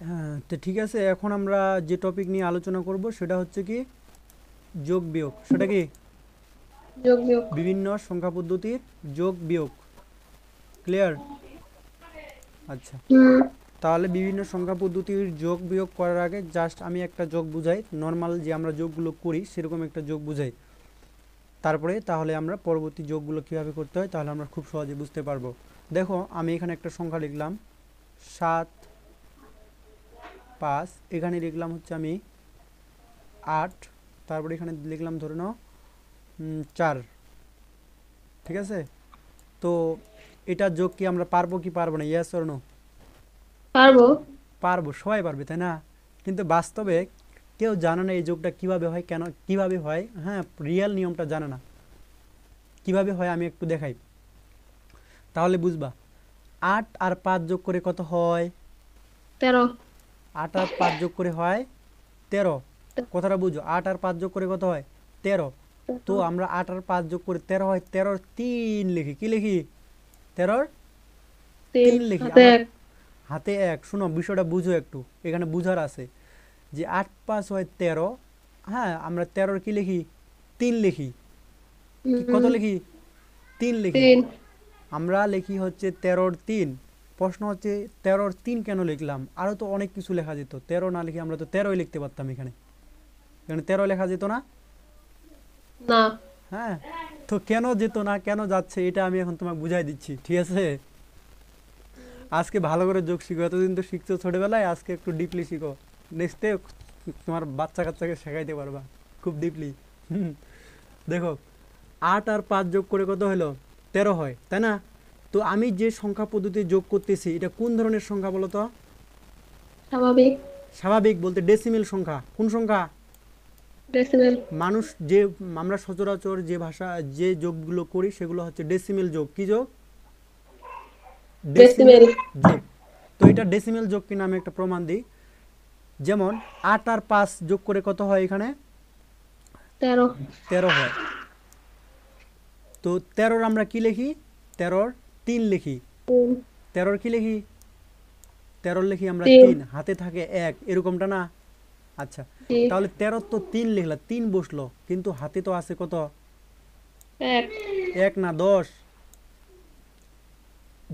হ্যাঁ, তো ঠিক আছে, এখন আমরা যে টপিক নিয়ে আলোচনা করব সেটা হচ্ছে কি যোগ বিয়োগ। সেটা কি যোগ বিয়োগ। বিভিন্ন সংখ্যা পদ্ধতির যোগ বিয়োগ। ক্লিয়ার? আচ্ছা, হুম। তাহলে বিভিন্ন সংখ্যা পদ্ধতির যোগ বিয়োগ করার আগে জাস্ট আমি একটা যোগ বুঝাই, নর্মাল যে আমরা যোগগুলো করি সেরকম একটা যোগ বুঝাই। তারপরে তাহলে আমরা পরবর্তী যোগগুলো কীভাবে করতে হয় তাহলে আমরা খুব সহজে বুঝতে পারবো। দেখো, আমি এখানে একটা সংখ্যা লিখলাম 7, 5। এখানে লিখলাম হচ্ছে আমি 8। তারপরে এখানে লিখলাম ধরে নাও 4। ঠিক আছে? তো এটা যোগ কি আমরা পারবো কি পারবো না? Yes or no? পারবো। পারবো, সবাই পারবে, তাই না? কিন্তু বাস্তবে কেউ জানে না এই যোগটা কিভাবে হয়, কেন কিভাবে হয়। হ্যাঁ, রিয়েল নিয়মটা জানে না কিভাবে হয়। আমি একটু দেখাই, তাহলে বুঝবা। 8 আর 5 যোগ করে কত হয়? 13। 8 আর 5 যোগ করে হয় 13। কথাটা বুঝো, 8 আর 5 যোগ করে কত হয়? 13। তো আমরা 8 আর 5 যোগ করে 13 হয়, 13-র 3 লিখি। কি লিখি? 13-র তিন 3 লিখি হাতে আমরা। এক। হাতে এক। শোনো, বিষয়টা বুঝো একটু, এখানে বুঝার আছে যে 8-5 হয় 13। হ্যাঁ, আমরা 13-র কি লিখি? 3 লিখি। কি কত হুম। লিখি? 3 লিখি। তিন। আমরা লিখি হচ্ছে 13-র 3। প্রশ্ন হচ্ছে 13-র 3 কেন লিখলাম? আরও তো অনেক কিছু লেখা যেত। 13 না লিখে আমরা তো 13ই লিখতে পারতাম। এখানে এখানে 13 লেখা যেত না? না। হ্যাঁ, তো কেন যেত না, কেন যাচ্ছে, এটা আমি এখন তোমাকে বুঝাই দিচ্ছি। ঠিক আছে? আজকে ভালো করে যোগ শিখো। এতদিন তো শিখছো ছোটবেলায়, আজকে একটু ডিপলি শিখো। নেক্সটে তোমার বাচ্চা কাচ্চাকে শেখাইতে পারবা খুব ডিপলি। দেখো, 8 আর 5 যোগ করে কত হলো? 13 হয়, তাই না? তো আমি যে সংখ্যা পদ্ধতি যোগ করতেছি এটা কোন ধরনের সংখ্যা বলো তো? স্বাভাবিক। স্বাভাবিক বলতে ডেসিমেল সংখ্যা। কোন সংখ্যা? ডেসিমেল। মানুষ যে, আমরা সচরাচর যে ভাষা যে যোগগুলো করি সেগুলো হচ্ছে ডেসিমেল যোগ। কি যোগ? ডেসিমেল। ডেসিমেল যোগ। তো এটা ডেসিমেল যোগ কিনা আমি একটা প্রমাণ দিই। যেমন 8 আর 5 যোগ করে কত হয় এখানে? 13। 13 হয়। তো 13-র আমরা কি লিখি? 13-র 3 লিখি। তিন। 13-র কি লিখি? 13-র লিখি আমরা তিন। 3, হাতে থাকে 1, এরকমটা না? আচ্ছা, জি। তাহলে 13-র তো 3 লিখলা, 3 বসলো, কিন্তু হাতে তো আছে কত? এক। 1 না 10।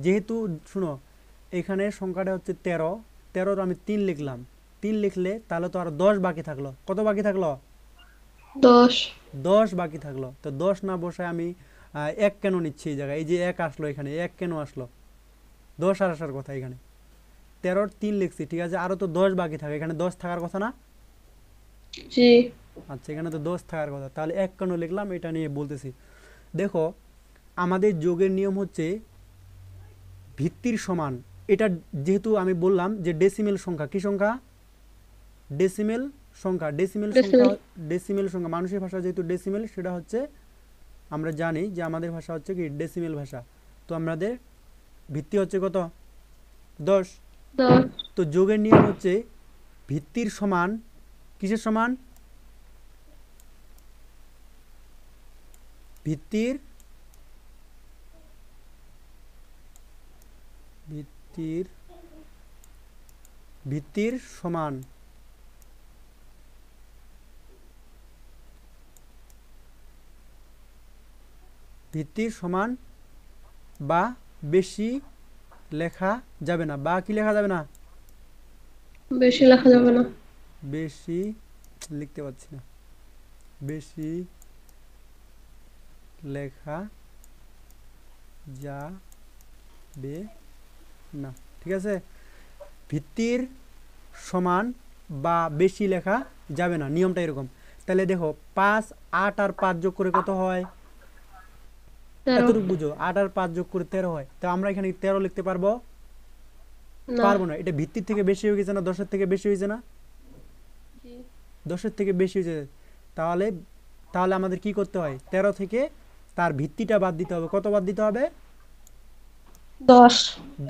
যেহেতু, শুনো, এখানে সংখ্যাটা হচ্ছে 13। 13-র আমি 3 লিখলাম। 3 লিখলে তাহলে তো আর 10 বাকি থাকলো। কত বাকি থাকলো? 10। 10 বাকি থাকলো। তো 10 না বসায় আমি 1 কেন নিচ্ছি এই জায়গায়? এই যে 1 আসলো, এখানে 1 কেন আসলো? 10 আর আসার কথা এখানে। 13-র 3 লিখছি, ঠিক আছে, আরও তো 10 বাকি থাকে, এখানে 10 থাকার কথা না? জি। আচ্ছা, এখানে তো 10 থাকার কথা, তাহলে 1 কেন লিখলাম এটা নিয়ে বলতেছি। দেখো, আমাদের যোগের নিয়ম হচ্ছে ভিত্তির সমান। এটা যেহেতু আমি বললাম যে ডেসিমেল সংখ্যা, কি সংখ্যা? ডেসিমেল সংখ্যা। ডেসিমেল সংখ্যা, ডেসিমেল। ডেসিমেল সংখ্যা মানুষের ভাষা যেহেতু ডেসিমেল, সেটা হচ্ছে আমরা জানি যে আমাদের ভাষা হচ্ছে কি ডেসিমেল ভাষা। তো আমাদের ভিত্তি হচ্ছে কত? 10। 10। তো যোগের নিয়ম হচ্ছে ভিত্তির সমান কিসের সমান? ভিত্তির, ভিত্তির, ভিত্তির সমান। ভিত্তির সমান বা বেশি লেখা যাবে না। বা কি লেখা যাবে না? বেশি লেখা যাবে না। বেশি লিখতে পারছি না। বেশি লেখা যাবে না। ঠিক আছে? ভিত্তির সমান বা বেশি লেখা যাবে না, নিয়মটা এরকম। তাহলে দেখো, 5, 8 আর 5 যোগ করে কত হয়? 13। এতটুকু বুঝো, 8 আর 5 যোগ করে 13 হয়। তো আমরা এখানে 13 লিখতে পারবো? না। পারবো না। এটা ভিত্তির থেকে বেশি হয়ে গেছে না? 10-এর থেকে বেশি হয়েছে না? জি। 10-এর থেকে বেশি হয়েছে। তাহলে তাহলে আমাদের কি করতে হয়? 13 থেকে তার ভিত্তিটা বাদ দিতে হবে। কত বাদ দিতে হবে? 10।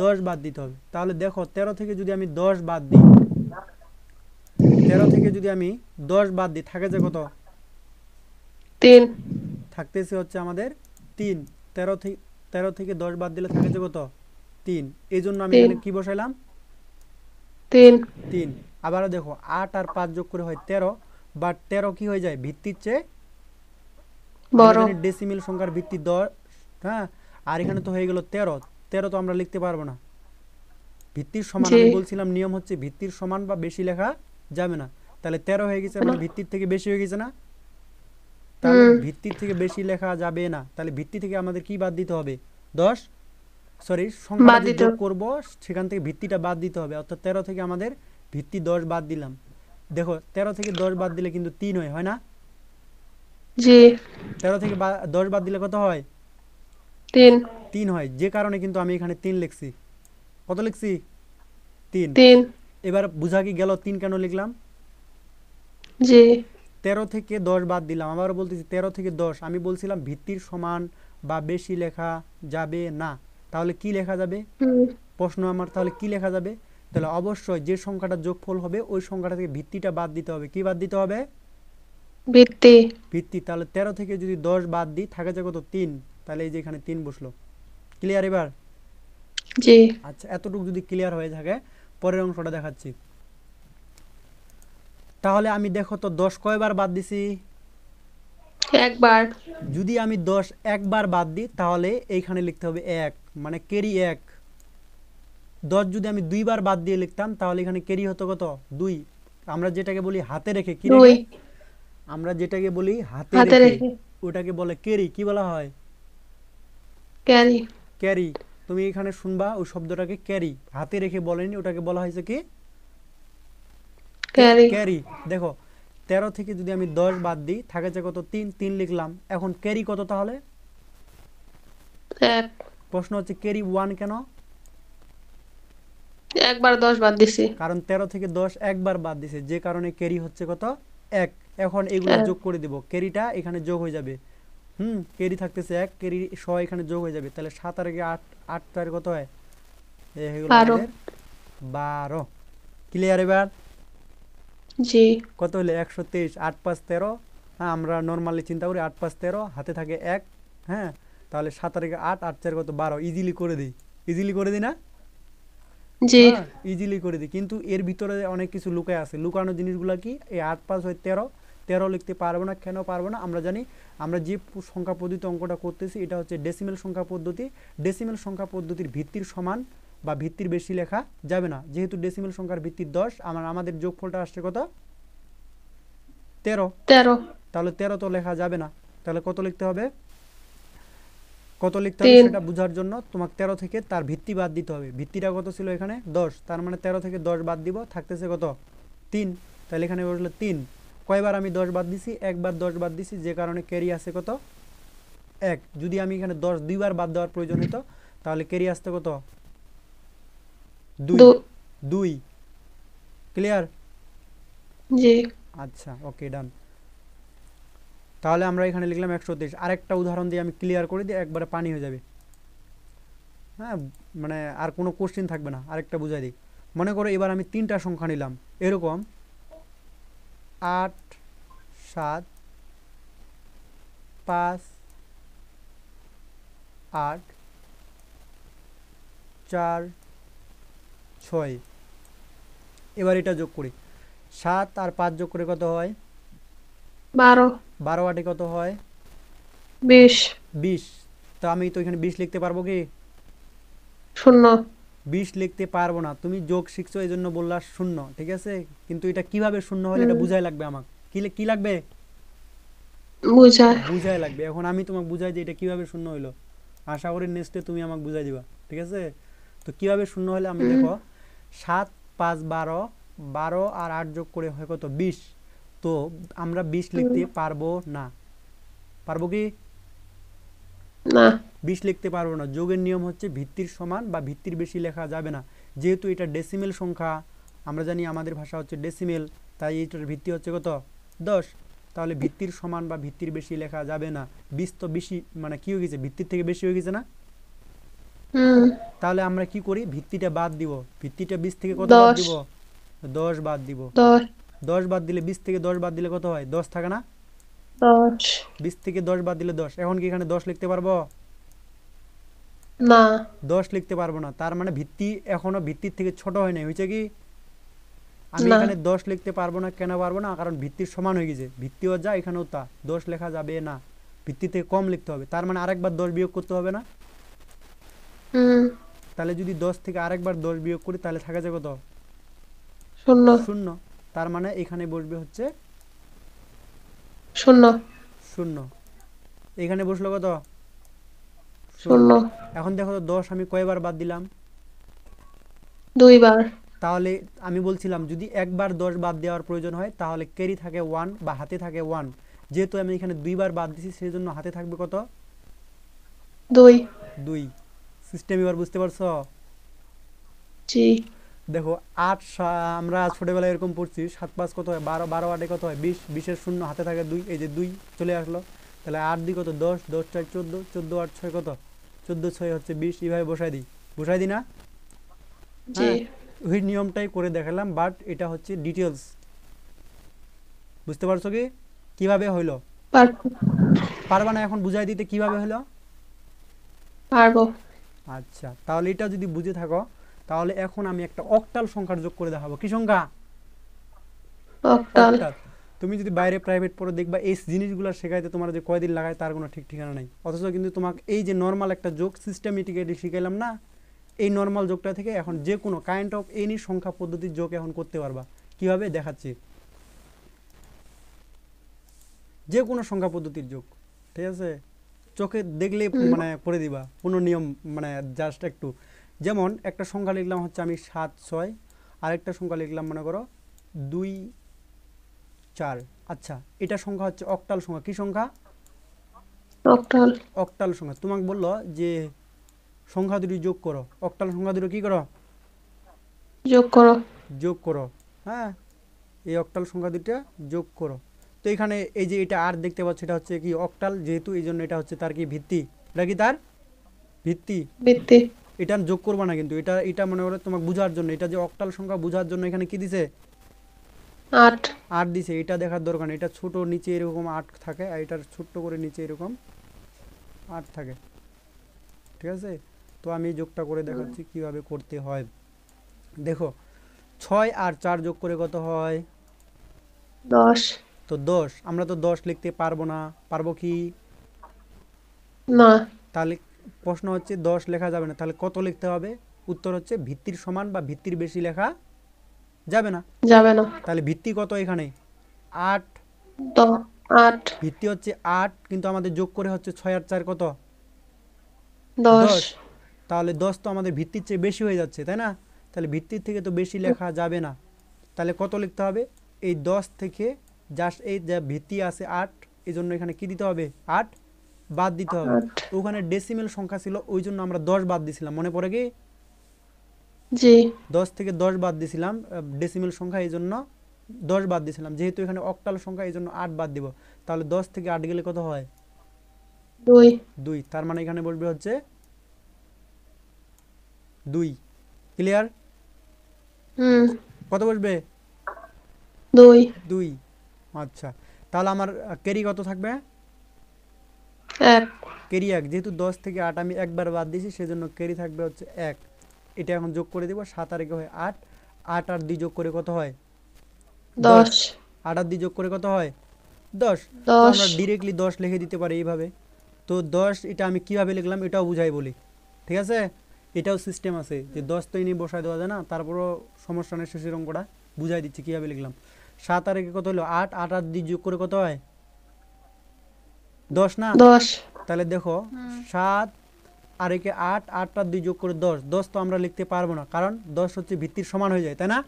10 বাদ দিতে হবে। তাহলে দেখো, 13 থেকে যদি আমি 10 বাদ দিই, 13 থেকে যদি আমি 10 বাদ দিই, থাকে যে কত? 3। থাকতেছে হচ্ছে আমাদের 3। 13 থেকে 10 বাদ দিলে থাকে যে কত? 3। এই জন্য আমি 3। এখানে কি বসাইলাম? তিন 3। আবারও দেখো 8 আর 5 যোগ করে হয় 13, বাট 13 কি হয়ে যায় ভিত্তির চেয়ে, আমরা বড় জানি ডেসিমেল সংখ্যার ভিত্তি 10, হ্যাঁ, আর এখানে তো হয়ে গেল 13, 13 তো আমরা লিখতে পারবো না। ভিত্তির সমান জি আমি বলছিলাম নিয়ম হচ্ছে ভিত্তির সমান বা বেশি লেখা যাবে না, তাহলে 13 হয়ে গেছে মানে ভিত্তির থেকে বেশি হয়ে গেছে না, তাহলে হুম ভিত্তির থেকে বেশি লেখা যাবে না, তাহলে ভিত্তি থেকে আমাদের কি বাদ দিতে হবে, 10, সরি সংখ্যাটা বাদ যে দিতে যোগ হবে। করব সেখান থেকে ভিত্তিটা বাদ দিতে হবে, অর্থাৎ 13 থেকে আমাদের ভিত্তি 10 বাদ দিলাম। দেখো 13 থেকে 10 বাদ দিলে কিন্তু 3 হয় না? জি 13 থেকে 10 বাদ দিলে কত হয়? তিন 3 হয়, যে কারণে কিন্তু আমি এখানে 3 লিখছি। কত লিখছি? 3। তিন এবার বুঝা কি গেল 3 কেন লিখলাম? জি 13 থেকে 10 বাদ দিলাম, আবারও বলতেছি 13 থেকে 10 আমি বলছিলাম ভিত্তির সমান বা বেশি লেখা যাবে না, তাহলে কি লেখা যাবে? হুম প্রশ্ন আমার, তাহলে কি লেখা যাবে? তাহলে অবশ্যই যে সংখ্যাটা যোগফল হবে ওই সংখ্যাটা থেকে ভিত্তিটা বাদ দিতে হবে। কি বাদ দিতে হবে? ভিত্তি ভিত্তি। তাহলে 13 থেকে যদি 10 বাদ দিই থাকে যায় কত? 3। তাহলে এই যে এখানে 3 বসলো। ক্লিয়ার এবার? জি আচ্ছা, এতটুকু যদি ক্লিয়ার হয়ে থাকে পরের অংশটা দেখাচ্ছি। তাহলে আমি দেখো তো 10 কয়বার বাদ দিছি? একবার যদি আমি 10 একবার বাদ দিই তাহলে এইখানে লিখতে হবে 1, মানে ক্যারি 1। 10 যদি আমি দুইবার বাদ দিয়ে লিখতাম তাহলে এখানে ক্যারি হতো কত? 2। আমরা যেটাকে বলি হাতে রেখে, কি দুই রেখে? আমরা যেটাকে বলি হাতে হাতে রেখে রেখে ওটাকে বলে ক্যারি। কি বলা হয়? Carry carry. তুমি এখানে শুনবা ওই শব্দটাকে ক্যারি, হাতে রেখে বলেনি, ওটাকে বলা হয়েছে কি? Carry carry. দেখো 13 থেকে যদি আমি 10 বাদ দিই থাকে যে কত? 3, 3 লিখলাম। এখন ক্যারি কত তাহলে? এক প্রশ্ন হচ্ছে ক্যারি 1 কেন? একবার 10 বাদ দিছি কারণ 13 থেকে 10 একবার বাদ দিছে, যে কারণে ক্যারি হচ্ছে কত? 1। এখন এগুলো এক যোগ করে দেব, ক্যারিটা এখানে যোগ হয়ে যাবে। ক্যারি থাকতেছে 1, ক্যারি সহ এখানে যোগ হয়ে যাবে, তাহলে 7 আর 8, 8 তার কত হয়? এই হয়ে গেল 12 আমাদের 12। ক্লিয়ার এবার? জি কত হলো? 123। 8 5 13। হ্যাঁ, আমরা নর্মালি চিন্তা করি 8 5 13, হাতে থাকে 1। হ্যাঁ, তাহলে 7 আর 8, 8 4 কত? 12। ইজিলি করে দিই, ইজিলি করে দিই না? জি হ্যাঁ, ইজিলি করে দিই, কিন্তু এর ভিতরে অনেক কিছু লুকায় আছে। লুকানো জিনিসগুলো কি? এই 8 5 হয় 13, 13 লিখতে পারবো না। কেন পারবো না? আমরা জানি আমরা যে সংখ্যা পদ্ধতি অঙ্কটা করতেছি এটা হচ্ছে ডেসিমেল সংখ্যা পদ্ধতি। ডেসিমেল সংখ্যা পদ্ধতির ভিত্তির সমান বা ভিত্তির বেশি লেখা যাবে না। যেহেতু ডেসিমেল সংখ্যার ভিত্তি 10, আমাদের যোগফলটা আসছে কত? 13। 13 তাহলে 13 তো লেখা যাবে না, তাহলে কত লিখতে হবে? কত লিখতে হবে 3 সেটা বোঝার জন্য তোমাকে 13 থেকে তার ভিত্তি বাদ দিতে হবে। ভিত্তিটা কত ছিল এখানে? 10, তার মানে 13 থেকে 10 বাদ দিব, থাকতেছে কত? 3। তাহলে এখানে বসলো 3। কয়বার আমি 10 বাদ দিছি? একবার 10 বাদ দিছি, যে কারণে ক্যারি আছে কত? 1। যদি আমি এখানে 10 দুইবার বাদ দেওয়ার প্রয়োজন হতো তাহলে ক্যারি আসতে কত? 2। 2। ক্লিয়ার? জি আচ্ছা, ওকে, ডান। তাহলে আমরা এখানে লিখলাম 123। আরেকটা উদাহরণ দিয়ে আমি ক্লিয়ার করে দিই, একবারে পানি হয়ে যাবে। হ্যাঁ, মানে আর কোনো কোশ্চেন থাকবে না। আরেকটা বুঝাই দিই। মনে করো এবার আমি 3টা সংখ্যা নিলাম, এরকম 8 7 5 8 4 6। এবার এটা যোগ করি, 7 আর 5 যোগ করে কত হয়? 12 12 8 কত হয়? 20 20। তো আমি তো এখানে 20 লিখতে পারবো কি? 0 20 লিখতে পারবো না। তুমি যোগ শিখছো এই জন্য বললা 0, ঠিক আছে, কিন্তু এটা কিভাবে 0 হলে এটা হুম বুঝাই লাগবে আমাকে। কি লাগবে? বুঝায় বুঝাই লাগবে। এখন আমি তোমাকে বুঝাই যে এটা কিভাবে 0 হইলো, আশা করি নেক্সটে তুমি আমাকে বুঝাই দিবা, ঠিক আছে? তো কিভাবে 0 হলে আমি হুম দেখো 7 5 12, 12 আর 8 যোগ করে হয় কত? 20। তো আমরা 20 হুম লিখতে পারবো না। পারবো কি? না 20 লিখতে পারবো না। যোগের নিয়ম হচ্ছে ভিত্তির সমান বা ভিত্তির বেশি লেখা যাবে না। যেহেতু এটা ডেসিমেল সংখ্যা, আমরা জানি আমাদের ভাষা হচ্ছে ডেসিমেল, তাই এটার ভিত্তি হচ্ছে কত? 10। তাহলে ভিত্তির সমান বা ভিত্তির বেশি লেখা যাবে না। 20 তো বেশি, মানে কি হয়ে গেছে? ভিত্তির থেকে বেশি হয়ে গেছে না? হুম তাহলে আমরা কি করি? ভিত্তিটা বাদ দিব। ভিত্তিটা 20 থেকে কত বাদ 10 দিব? 10 বাদ দিব। 10 10 বাদ দিলে 20 থেকে 10 বাদ দিলে কত হয়? 10 থাকে না? 10 20 থেকে 10 বাদ দিলে 10। এখন কি এখানে 10 লিখতে পারবো? না 10 লিখতে পারবো না। তার মানে ভিত্তি এখনো ভিত্তির থেকে ছোট হয় নাই, হয়েছে কি? আমি না এখানে 10 লিখতে পারবো না, কেন পারবো না? কারণ ভিত্তির সমান হয়ে গেছে, ভিত্তিও যা এখানেও তা, 10 লেখা যাবে না, ভিত্তিতে কম লিখতে হবে। তার মানে আরেকবার 10 বিয়োগ করতে হবে না? হুম তাহলে যদি 10 থেকে আরেকবার 10 বিয়োগ করি তাহলে থাকে যে কত? শূন্য 0। তার মানে এখানে বসবে হচ্ছে শূন্য 0। এখানে বসলো কত? 0। শূন্য এখন দেখো তো 10 আমি কয়বার বাদ দিলাম? 2 বার তাহলে আমি বলছিলাম যদি একবার 10 বাদ দেওয়ার প্রয়োজন হয় তাহলে ক্যারি থাকে 1 বা হাতে থাকে 1। যেহেতু আমি এখানে দুইবার বাদ দিছি সেই জন্য হাতে থাকবে কত? 2 2। সিস্টেম এবার বুঝতে পারছো? জি দেখো আমরা ছোটবেলায় এরকম পড়ছি, 7 5 কত হয়? 12, 12 8 কত হয়? 20, 20-এর শূন্য হাতে থাকে 2, এই যে 2 চলে আসলো। তাহলে 8 2 কত? 10, 10 4 14, 14 8 6 কত? 14 6 হচ্ছে 20। এইভাবে বসাই দিই না? জি হ্যাঁ, ওই নিয়মটাই করে দেখালাম, বাট এটা হচ্ছে ডিটেলস। বুঝতে পারছো কি কিভাবে হইলো? পার পারবা না এখন বুঝাই দিতে কিভাবে হলো? পারবো আচ্ছা, তাহলে এটা যদি বুঝে থাকো তাহলে এখন আমি একটা অক্টাল সংখ্যার যোগ করে দেখাবো। কি সংখ্যা? Octal octal. তুমি যদি বাইরে প্রাইভেট পড়ে দেখবা এই জিনিসগুলো শেখাইতে তোমার যে কয়দিন লাগায় তার কোনো ঠিক ঠিকানা নাই। অথচ কিন্তু তোমাকে এই যে নর্মাল একটা যোগ সিস্টেমেটিক্যালি শিখাইলাম না, এই নর্মাল যোগটা থেকে এখন যে কোনো কাইন্ড অফ এনি সংখ্যা পদ্ধতির যোগ এখন করতে পারবা। কিভাবে দেখাচ্ছি, যে কোনো সংখ্যা পদ্ধতির যোগ, ঠিক আছে? চোখে দেখলে হুম মানে করে দিবা কোনো নিয়ম, মানে জাস্ট একটু। যেমন একটা সংখ্যা লিখলাম হচ্ছে আমি 7 6, আরেকটা সংখ্যা লিখলাম মনে করো 2 4। আচ্ছা, এটা সংখ্যা হচ্ছে অক্টাল সংখ্যা। কি সংখ্যা? অক্টাল অক্টাল সংখ্যা। তোমাকে বললো যে সংখ্যা দুটি যোগ করো, অক্টাল সংখ্যা দুটো কি করো? যোগ করো যোগ করো। হ্যাঁ, এই অক্টাল সংখ্যা দুটো যোগ করো। তো এখানে এই যে এটা আর দেখতে পাচ্ছ, এটা হচ্ছে কি অক্টাল, যেহেতু এই জন্য এটা হচ্ছে তার কি ভিত্তি, এটা কি তার ভিত্তি। ভিত্তি এটা যোগ করবা না কিন্তু, এটা এটা মনে করো তোমাকে বোঝার জন্য, এটা যে অক্টাল সংখ্যা বোঝার জন্য এখানে কি দিছে? 8 8 দিছে। এটা দেখার দরকার নেই, এটা ছোট নিচে এরকম 8 থাকে, আর এটার ছোট্ট করে নিচে এরকম 8 থাকে, ঠিক আছে? তো আমি যোগটা করে দেখাচ্ছি কিভাবে করতে হয়। দেখো 6 আর 4 যোগ করে কত হয়? 10 তো 10। আমরা তো 10 লিখতে পারবো না, পারবো কি? না তাহলে প্রশ্ন হচ্ছে 10 লেখা যাবে না, তাহলে কত লিখতে হবে? উত্তর হচ্ছে ভিত্তির সমান বা ভিত্তির বেশি লেখা যাবে না। যাবে না তাহলে ভিত্তি কত এখানে? 8। 8 ভিত্তি হচ্ছে 8, কিন্তু আমাদের যোগ করে হচ্ছে 6 আর 4 কত? 10 10। তাহলে 10 তো আমাদের ভিত্তির চেয়ে বেশি হয়ে যাচ্ছে, তাই না? তাহলে ভিত্তির থেকে তো বেশি লেখা যাবে না। তাহলে কত লিখতে হবে? এই 10 থেকে জাস্ট এই যে ভিত্তি আছে 8, এই জন্য এখানে কি দিতে হবে? 8 বাদ দিতে হবে। 8 তো ওখানে ডেসিমেল সংখ্যা ছিল, ওই জন্য আমরা 10 বাদ দিছিলাম, মনে পড়ে কি? জি 10 থেকে 10 বাদ দিছিলাম, ডেসিমেল সংখ্যা, এই জন্য 10 বাদ দিছিলাম। যেহেতু এখানে অক্টাল সংখ্যা এই জন্য 8 বাদ দিব। তাহলে 10 থেকে 8 গেলে কত হয়? 2 2। তার মানে এখানে বলবে হচ্ছে 2। ক্লিয়ার? হুম কত বসবে? 2 2। আচ্ছা, তাহলে আমার ক্যারি কত থাকবে? 1 ক্যারি 1। যেহেতু 10 থেকে 8 আমি একবার বাদ দিয়েছি সেজন্য ক্যারি থাকবে হচ্ছে 1। এটা এখন যোগ করে দেবো, 7 আর 1 হয় 8, 8 আর 2 যোগ করে কত হয়? 10। 10 8 আর 2 যোগ করে কত হয়? 10। তো 10 আমরা ডিরেক্টলি 10 লিখে দিতে পারি এইভাবে। তো 10 এটা আমি কিভাবে লিখলাম এটাও বুঝাই বলি, ঠিক আছে? এটাও সিস্টেম আছে যে 10 তো এনে বসায় দেওয়া যায় না, তারপরও সমস্যা নেই, শেষের অঙ্কটা বুঝাই দিচ্ছি কীভাবে লিখলাম। 7 আর 1 কত হলো? 8, 8 আর 2 যোগ করে কত হয়? 10 না? 10 তাহলে দেখো 7 আর 1 8, 8 আর 2 যোগ করে 10। 10 তো আমরা লিখতে পারবো না, কারণ 10 হচ্ছে ভিত্তির সমান হয়ে যায়, তাই না?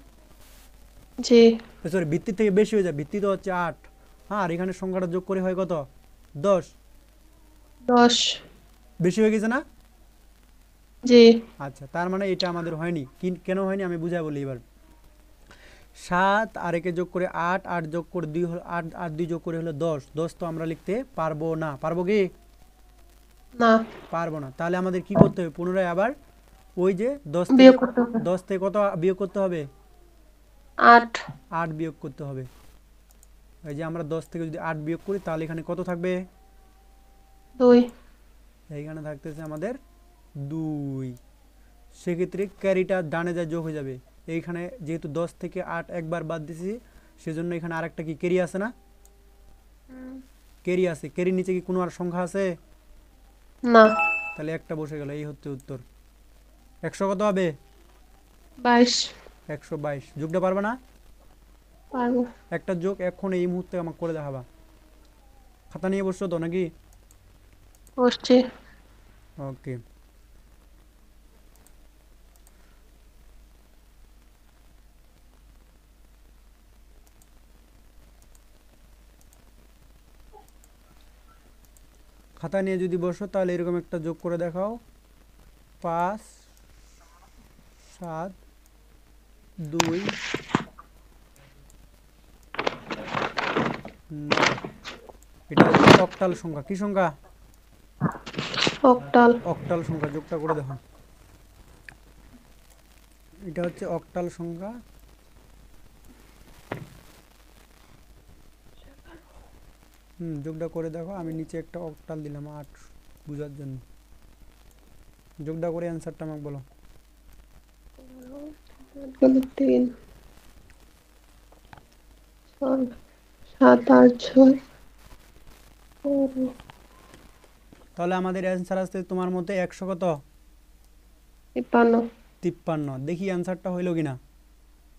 জি সরি, ভিত্তির থেকে বেশি হয়ে যায়, ভিত্তি তো হচ্ছে 8। হ্যাঁ, আর এখানে সংখ্যাটা যোগ করে হয় কত? 10। 10 বেশি হয়ে গেছে না? জি আচ্ছা, তার মানে এটা আমাদের হয়নি। কেন হয়নি আমি বুঝাই বলি এবার। 7 আর 1 যোগ করে 8, 8 যোগ করে 2 হলো 8, আর 2 যোগ করে হলো 10। 10 তো আমরা লিখতে পারবো না, পারবো কি? না পারবো না। তাহলে আমাদের কি করতে হবে? পুনরায় আবার ওই যে 10 থেকে বিয়োগ করতে হবে 10 থেকে কত বিয়োগ করতে হবে? 8 8 বিয়োগ করতে হবে। এই যে আমরা 10 থেকে যদি 8 বিয়োগ করি তাহলে এখানে কত থাকবে? 2 এইখানে থাকতেছে আমাদের 2। সেক্ষেত্রে ক্যারিটা ডানে যা যোগ হয়ে যাবে, এইখানে যেহেতু 10 থেকে 8 একবার বাদ দিছি সেজন্য এখানে আরেকটা কি কেরি আছে না? কেরি আছে। কেরির নিচে কি কোনো আর সংখ্যা আছে? না। তাহলে একটা বসে গেল, এই হচ্ছে উত্তর। 100 কত হবে? 22। 122। যোগটা পারবে না? পারবো। একটা যোগ এখন এই মুহূর্তে আমাকে করে দেখাবা। খাতা নিয়ে বসছো তো নাকি? বসছি। ওকে। খাতা নিয়ে যদি বসো তাহলে এরকম একটা যোগ করে দেখাও। 5 7 2 9। এটা হচ্ছে অক্টাল সংখ্যা। কি সংখ্যা? অক্টাল। অক্টাল সংখ্যা। যোগটা করে দেখো। এটা হচ্ছে অক্টাল সংখ্যা। যোগটা করে দেখো। আমি নিচে একটা অক্টাল দিলাম 8 বোঝার জন্য। যোগটা করে অ্যান্সারটা আমাকে বলো। 3 7 8 6। তাহলে আমাদের অ্যান্সার আসছে তোমার মতে 100 কত? 53। 53। দেখি অ্যান্সারটা হইলো কিনা,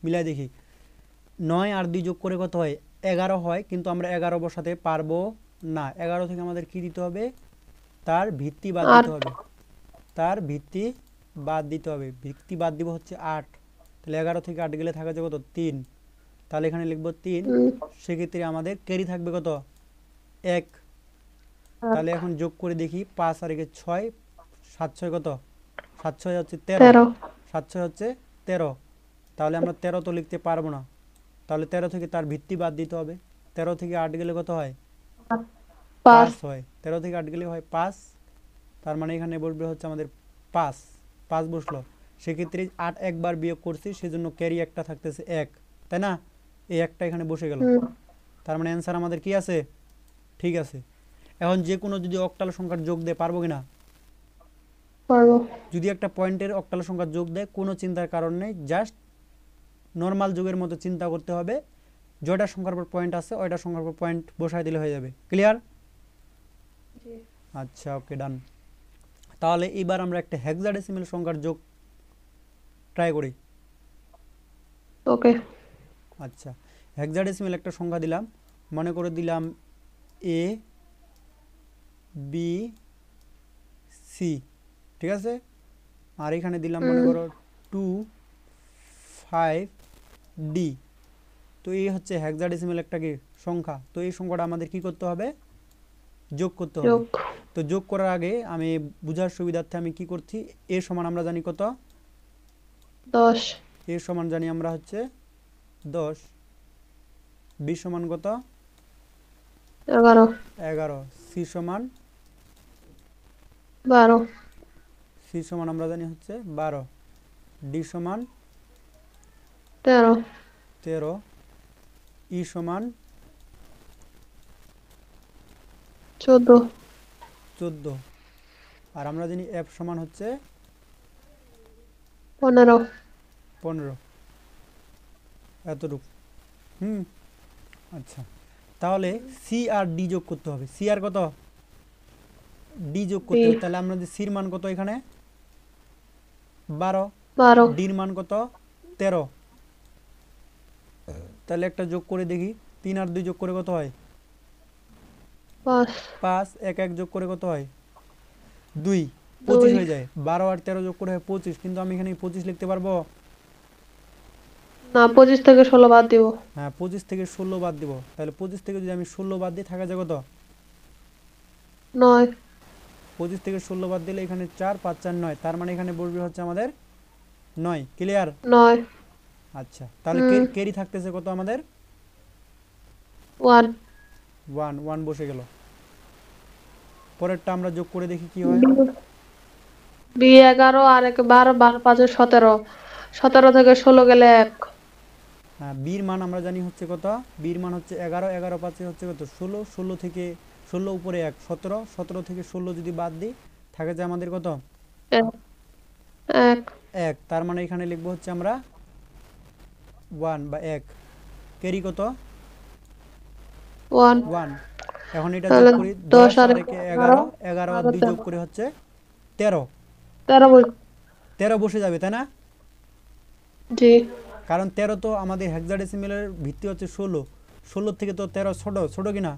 মিলাই দেখি। 9 আর 2 যোগ করে কত হয়? 11 হয়, কিন্তু আমরা 11 বসাতে পারবো না। 11 থেকে আমাদের কি দিতে হবে? তার ভিত্তি বাদ দিতে হবে। তার ভিত্তি বাদ দিতে হবে। ভিত্তি বাদ দিব হচ্ছে 8। তাহলে 11 থেকে 8 গেলে থাকা যাবে কত? 3। তাহলে এখানে লিখবো 3। সেক্ষেত্রে আমাদের ক্যারি থাকবে কত? 1। তাহলে এখন যোগ করে দেখি। 5 আর 1 6। 7 6 কত? 7 6 হচ্ছে 13। 7 6 হচ্ছে 13। তাহলে আমরা 13 তো লিখতে পারবো না। তাহলে 13 থেকে তার ভিত্তি বাদ দিতে হবে। 13 থেকে 8 গেলে কত হয়? 5 হয়। 13 থেকে 8 গেলে হয় 5। তার মানে এখানে বসবে হচ্ছে আমাদের 5। 5 বসলো। সেক্ষেত্রে 8 একবার বিয়োগ করছি, সেজন্য ক্যারি একটা থাকতেছে 1, তাই না? এই একটা এখানে বসে গেল। তার মানে অ্যান্সার আমাদের কি আছে? ঠিক আছে। এখন যে কোনো যদি অক্টাল সংখ্যার যোগ দেয় পারবো কিনা? পারবো। যদি একটা পয়েন্টের অক্টাল সংখ্যার যোগ দেয় কোনো চিন্তার কারণ নেই, জাস্ট নর্মাল যোগের মতো চিন্তা করতে হবে। জয়টা সংখ্যার পর পয়েন্ট আছে ওইটা সংখ্যার পর পয়েন্ট বসায় দিলে হয়ে যাবে। ক্লিয়ার? আচ্ছা, ওকে, ডান। তাহলে এবার আমরা একটা হেক্সাডেসিমাল সংখ্যার যোগ ট্রাই করি। ওকে। আচ্ছা, হেক্সাডেসিমাল একটা সংখ্যা দিলাম, মনে করে দিলাম এ বি সি, ঠিক আছে? আর এখানে দিলাম মনে করো 2 5 ডি। তো এই হচ্ছে হেক্সাডেসিমাল একটা কি সংখ্যা। তো এই সংখ্যাটা আমাদের কি করতে হবে? যোগ করতে হবে। তো যোগ করার আগে আমি বুঝার সুবিধার্থে আমি কি করছি, এ সমান আমরা জানি কত? 10। এ সমান জানি আমরা হচ্ছে 10। বি সমান কত? 11। 11। সি সমান 12। সি সমান আমরা জানি হচ্ছে 12। ডি সমান 13। 13। ই সমান 14। 14। আর আমরা জানি এফ সমান হচ্ছে 15। 15। এতটুকু। আচ্ছা, তাহলে সি আর ডি যোগ করতে হবে। সি আর কত? ডি যোগ করতে হবে। তাহলে আমরা সির মান কত এখানে? 12। ডির মান কত? 13। তাহলে একটা যোগ করে দেখি। 3 আর 2 যোগ করে কত হয়? 5। 1 1 যোগ করে কত হয়? 2। 25 হয়ে যায়। 12 আর 13 যোগ করে হয় 25, কিন্তু আমি এখানে 25 লিখতে পারবো না। 25 থেকে 16 বাদ দিব। হ্যাঁ, 25 থেকে 16 বাদ দিব। তাহলে 25 থেকে যদি আমি 16 বাদ দিই থাকা যায় কত? 9। 25 থেকে 16 বাদ দিলে এখানে 4 5 4 9। তার মানে এখানে বসবে হচ্ছে আমাদের 9। ক্লিয়ার? 9। আচ্ছা, তাহলে ক্যারি থাকতেছে কত আমাদের? 1। 1। 1 বসে গেল। পরেরটা আমরা যোগ করে দেখি কি হয়। বি 11 আর 1 12 12 5 17। 17 থেকে 16 গেলে 1। হ্যাঁ, বির মান আমরা জানি হচ্ছে কত? বির মান হচ্ছে 11। 11 5 হচ্ছে কত? 16। 16 থেকে 16 উপরে 1 17। 17 থেকে 16 যদি বাদ দিই থাকে যায় আমাদের কত? 1। 1। তার মানে এখানে লিখবো হচ্ছে আমরা 1 বা 1, ক্যারি কত? 1। 1। এখন এটা যোগ তাহলে করি, 10 10 আর আর 1 একে 11, 11, 11 আর 2 যোগ 13, করে হচ্ছে 13। 13 13 বসে যাবে, তাই না? জি কারণ 13 তো আমাদের হেক্সাডেসিমেলের ভিত্তি হচ্ছে 16, 16 থেকে তো 13 ছোট, ছোট কিনা?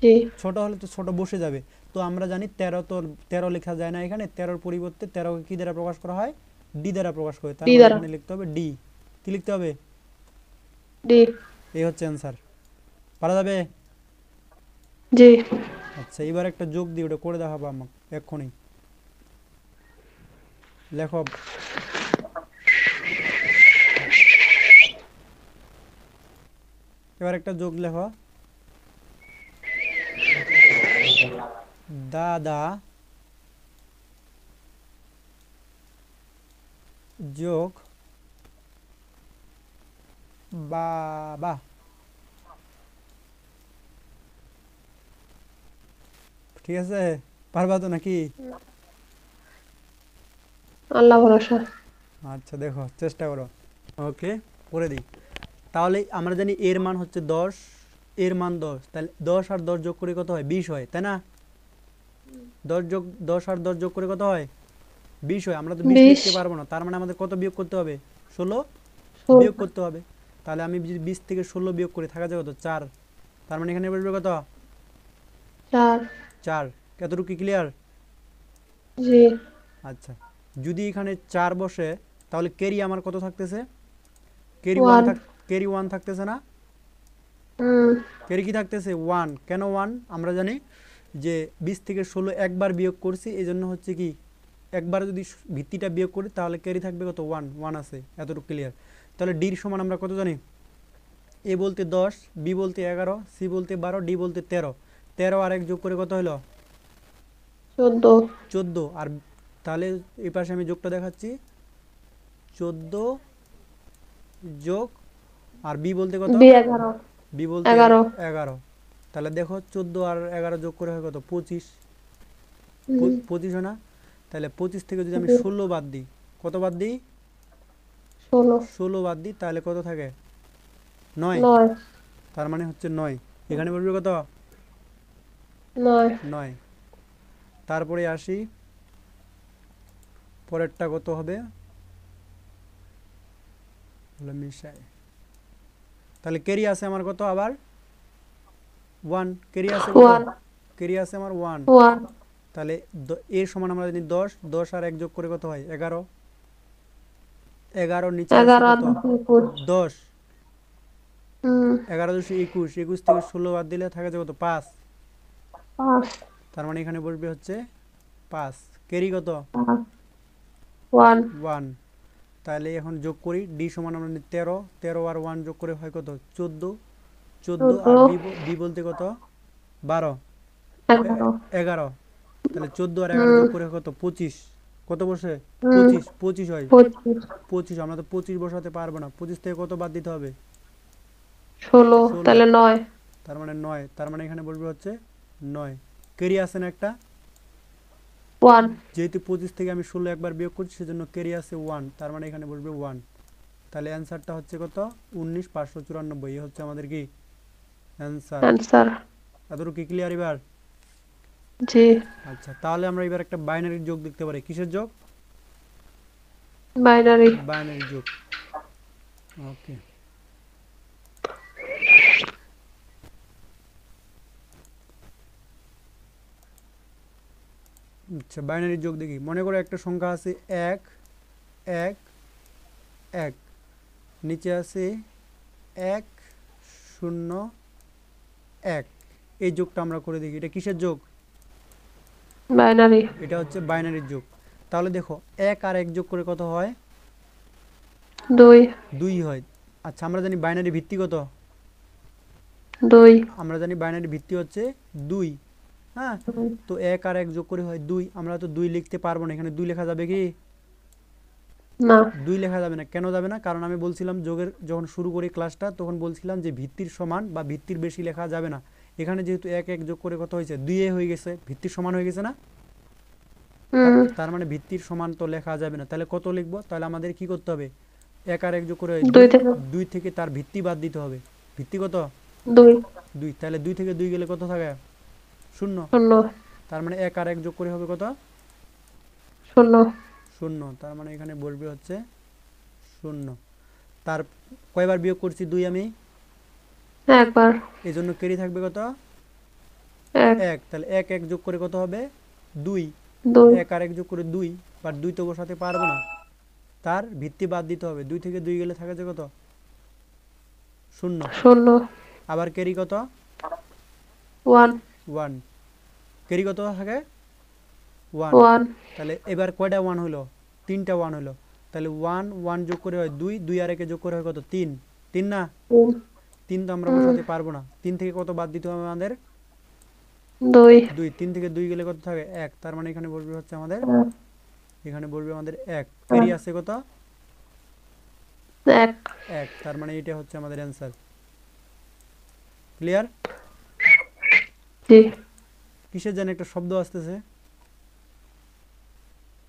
জি ছোট হলে তো ছোট বসে যাবে। তো আমরা জানি 13 তো 13 লেখা যায় না এখানে, 13 পরিবর্তে 13 কে কি দ্বারা প্রকাশ করা হয়? ডি দ্বারা প্রকাশ করে, তার ডি মানে দ্বারা এখানে লিখতে হবে ডি। কি লিখতে হবে? ডি এই হচ্ছে অ্যান্সার। পারা যাবে? জি আচ্ছা, এবার একটা যোগ দিই, ওটা করে দেখাবো আমাকে এক্ষুনি। লেখো। এবার একটা যোগ লেখো। দাদা যোগ বাবা। ঠিক আছে? পারবা তো নাকি? আল্লাহ ভরসা। আচ্ছা, দেখো চেষ্টা করো। ওকে, করে দিই। তাহলে আমরা জানি এর মান হচ্ছে 10, এর মান 10, তাহলে 10 আর 10 যোগ করে কত হয়? 20 হয়, তাই না? 10 আর 10 যোগ করে কত হয়? 20 হয়। আমরা তো 20 20 লিখতে পারবো না, তার মানে আমাদের কত বিয়োগ করতে হবে? 16 বিয়োগ 16 করতে হবে। তাহলে আমি যদি 20 থেকে 16 বিয়োগ করি, থাকা যায় কত? 4। তার মানে এখানে বসবে কত? 4 4। কতটুকু কি ক্লিয়ার? জি আচ্ছা, যদি এখানে 4 বসে, তাহলে ক্যারি আমার কত থাকতেছে? ক্যারি 1 1 ক্যারি 1 থাকতেছে না? হুম ক্যারি কি থাকতেছে? 1। কেন 1? আমরা জানি যে 20 থেকে 16 একবার বিয়োগ করছি, এই জন্য হচ্ছে কি, একবার যদি ভিত্তিটা বিয়োগ করি তাহলে ক্যারি থাকবে কত? 1। 1 আছে, এতটুকু ক্লিয়ার। তাহলে ডির সমান আমরা কত জানি? এ বলতে 10, বি বলতে 11, সি বলতে 12, ডি বলতে 13। 13 আর 1 যোগ করে কত হলো? 14 14। আর তাহলে এই পাশে আমি যোগটা দেখাচ্ছি, 14 যোগ, আর বি বলতে কত? বি 11 বি বলতে 11 11। তাহলে দেখো 14 আর 11 যোগ করে হয় কত? 25। হুম 25 হয় না? তাহলে 25 থেকে যদি আমি জি 16 বাদ দিই, কত বাদ দিই? 16 16 বাদ দিই, তাহলে কত থাকে? 9। 9 তার মানে হচ্ছে 9। এখানে বলবে কত? 9 9। তারপরে আসি, পরেরটা কত হবে? মিশাই। তাহলে ক্যারি আছে আমার কত আবার? 1। ক্যারি আছে কত? 1 ক্যারি আছে আমার 1। 1 তাহলে এর সমান আমরা জানি 10, 10 আর 1 যোগ করে কত হয়? 11। 11 নিচে আছে 11 আর কত? 21 10। হুম 11 দুশো 21, 21 থেকে 16 বাদ দিলে থাকে যে কত? 5। 5 তার মানে এখানে বসবে হচ্ছে 5। ক্যারি কত? 1 1। তাহলে এখন যোগ করি, ডি সমান আমরা 13, 13 আর 1 যোগ করে হয় কত? 14। 14 আর 14 বি বলতে কত? 12, 11 11। তাহলে 14 আর 11 হুম যোগ করে কত? 25। কত বসে? হুম 25। 25 হয়। 25 25। আমরা তো 25 বসাতে পারবো না, 25 থেকে কত বাদ দিতে হবে? 16 16। তাহলে 9 তার মানে 9। তার মানে এখানে বলবে হচ্ছে 9। ক্যারি আছে না একটা? 1 যেহেতু 25 থেকে আমি 16 একবার বিয়োগ করছি, সেজন্য ক্যারি আছে 1, তার মানে এখানে বসবে 1। তাহলে অ্যান্সারটা হচ্ছে কত? 19,594। এই হচ্ছে আমাদের কি অ্যান্সার। অ্যান্সার এতটুকু কি ক্লিয়ার এবার? জি আচ্ছা, তাহলে আমরা এবার একটা বাইনারি যোগ দেখতে পারি। কিসের যোগ? বাইনারি বাইনারি যোগ। ওকে, আচ্ছা বাইনারি যোগ দেখি। মনে করো একটা সংখ্যা আছে 1 1 1, নিচে আছে 1 0 1। এই যোগটা আমরা করে দেখি, এটা কিসের যোগ? বাইনারি এটা হচ্ছে বাইনারির যোগ। তাহলে দেখো 1 আর 1 যোগ করে কত হয়? 2 2 হয়। আচ্ছা, আমরা জানি বাইনারি ভিত্তি কত? 2 আমরা জানি বাইনারি ভিত্তি হচ্ছে 2। হ্যাঁ, তো 1 আর 1 যোগ করে হয় 2। আমরা তো 2 লিখতে পারবো না, এখানে 2 লেখা যাবে কি? না 2 লেখা যাবে না। কেন যাবে না? কারণ আমি বলছিলাম যোগের যখন শুরু করি ক্লাসটা, তখন বলছিলাম যে ভিত্তির সমান বা ভিত্তির বেশি লেখা যাবে না। এখানে যেহেতু 1 1 যোগ করে কত হয়েছে? 2 হয়ে গেছে, ভিত্তির সমান হয়ে গেছে না? হুম তার মানে ভিত্তির সমান তো লেখা যাবে না। তাহলে কত লিখবো? তাহলে আমাদের কি করতে হবে? এক আর এক যোগ করে হয় 2 2, থেকে 2 থেকে তার ভিত্তি বাদ দিতে হবে। ভিত্তি কত? 2 2, তাহলে 2 থেকে 2 গেলে কত থাকে? 0। 0 তার মানে এক আর এক যোগ করে হবে কত? 0 0। তার মানে এখানে বসবে হচ্ছে 0। তার কয়বার বিয়োগ করছি 2 আমি? একবার এই জন্য কেরি থাকবে কত? 1 1। তাহলে এক এক যোগ করে কত হবে? 2। 2 এক আর এক যোগ করে 2, বাট 2 তো বসাতে পারবো না, তার ভিত্তি বাদ দিতে হবে। 2 থেকে 2 গেলে থাকে যে কত? 0। 0 আবার কেরি কত? 1 1। কেরি কত থাকে? 1। 1 তাহলে এবার কয়টা 1 হলো? 3টা 1 হলো। তাহলে 1 1 যোগ করে হয় 2, 2 আর একে যোগ করে হয় কত? 3। 3 না? 3 তো আমরা বসাতে পারবো না। 3 থেকে কত বাদ দিতে হবে আমাদের? 2 2। 3 থেকে 2 গেলে কত থাকে? 1। তার মানে এখানে বসবে হচ্ছে আমাদের, এখানে বসবে আমাদের 1। কেরি আছে কত? 1 1। তার মানে এটা হচ্ছে আমাদের অ্যান্সার। ক্লিয়ার? জি। কিসের যেন একটা শব্দ আসতেছে,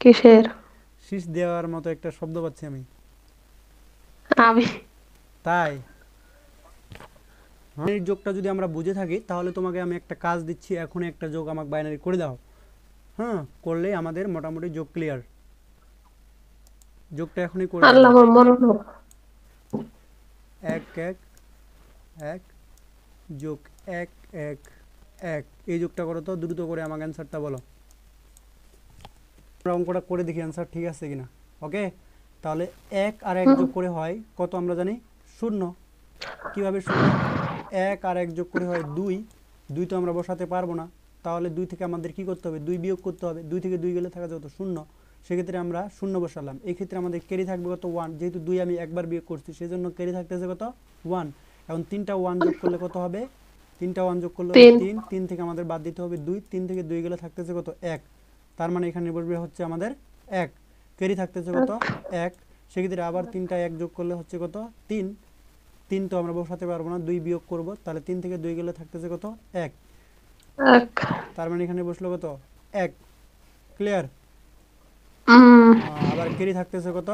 কিসের? শীষ দেওয়ার মতো একটা শব্দ পাচ্ছি আমি। আমি তাই এই যোগটা যদি আমরা বুঝে থাকি তাহলে তোমাকে আমি একটা কাজ দিচ্ছি, এখন একটা যোগ আমাকে বাইনারি করে দাও। হ্যাঁ, করলেই আমাদের মোটামুটি যোগ ক্লিয়ার। যোগটা এখনই করে দাও আল্লাহ আমাকে। আমার মনোযোগ 1 1 1 যোগ 1 1 1, এই যোগটা করো তো, দ্রুত করে আমাকে অ্যান্সারটা বলো। আমরা অঙ্কটা করে দেখি অ্যান্সার ঠিক আছে কিনা। ওকে, তাহলে 1 আর 1 যোগ করে হয় কত আমরা জানি? 0। কিভাবে 0? 1 আর 1 যোগ করে হয় 2, 2 তো আমরা বসাতে পারবো না, তাহলে 2 থেকে আমাদের কি করতে হবে? 2 বিয়োগ করতে হবে। 2 থেকে 2 গেলে থাকা যত 0, সেক্ষেত্রে আমরা 0 বসালাম। এই ক্ষেত্রে আমাদের ক্যারি থাকবে কত? 1। যেহেতু 2 আমি একবার বিয়োগ করছি সেজন্য ক্যারি থাকতেছে কত? 1। এখন 3টা 1 যোগ করলে কত হবে? 3টা 1 যোগ করলে হবে 3 3। 3 থেকে আমাদের বাদ দিতে হবে 2। 3 থেকে 2 গেলে থাকতেছে কত? 1। তার মানে এখানে বসবে হচ্ছে আমাদের 1। ক্যারি থাকতেছে কত? 1। সেক্ষেত্রে আবার 3টা 1 যোগ করলে হচ্ছে কত? 3। 3 তো আমরা বসাতে পারবো না, 2 বিয়োগ করব। তাহলে 3 থেকে 2 গেলে থাকতেছে কত? 1। 1 তার মানে এখানে বসলো কত? 1। ক্লিয়ার? আবার ক্যারি থাকতেছে কত?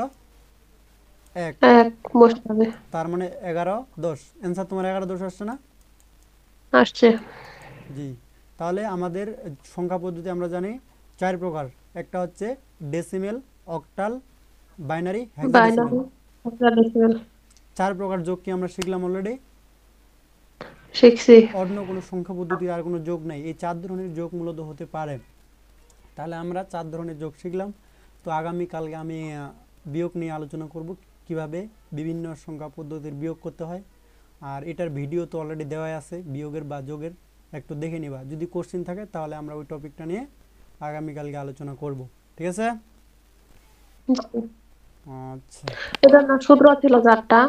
1। 1 বসাবে তার মানে 11 10। অ্যান্সার তোমার 11 10 আসছে না? আসছে। জি। তাহলে আমাদের সংখ্যা পদ্ধতি আমরা জানি 4 প্রকার। একটা হচ্ছে decimal, octal, binary, hexadecimal. Binary hexadecimal 4 প্রকার যোগ কি আমরা শিখলাম অলরেডি। শিখছি। অন্য কোনো সংখ্যা পদ্ধতির আর কোনো যোগ নাই, এই 4 ধরনের যোগ মূলত হতে পারে। তাহলে আমরা 4 ধরনের যোগ শিখলাম। তো আগামীকালকে আমি বিয়োগ নিয়ে আলোচনা করব, কিভাবে বিভিন্ন সংখ্যা পদ্ধতির বিয়োগ করতে হয়। আর এটার ভিডিও তো অলরেডি দেওয়াই আছে, বিয়োগের বা যোগের, একটু দেখে নিবা। যদি কোশ্চেন থাকে তাহলে আমরা ওই টপিকটা নিয়ে আগামীকালকে আলোচনা করব। ঠিক আছে? আচ্ছা। এটা না সূত্র ছিল 4টা।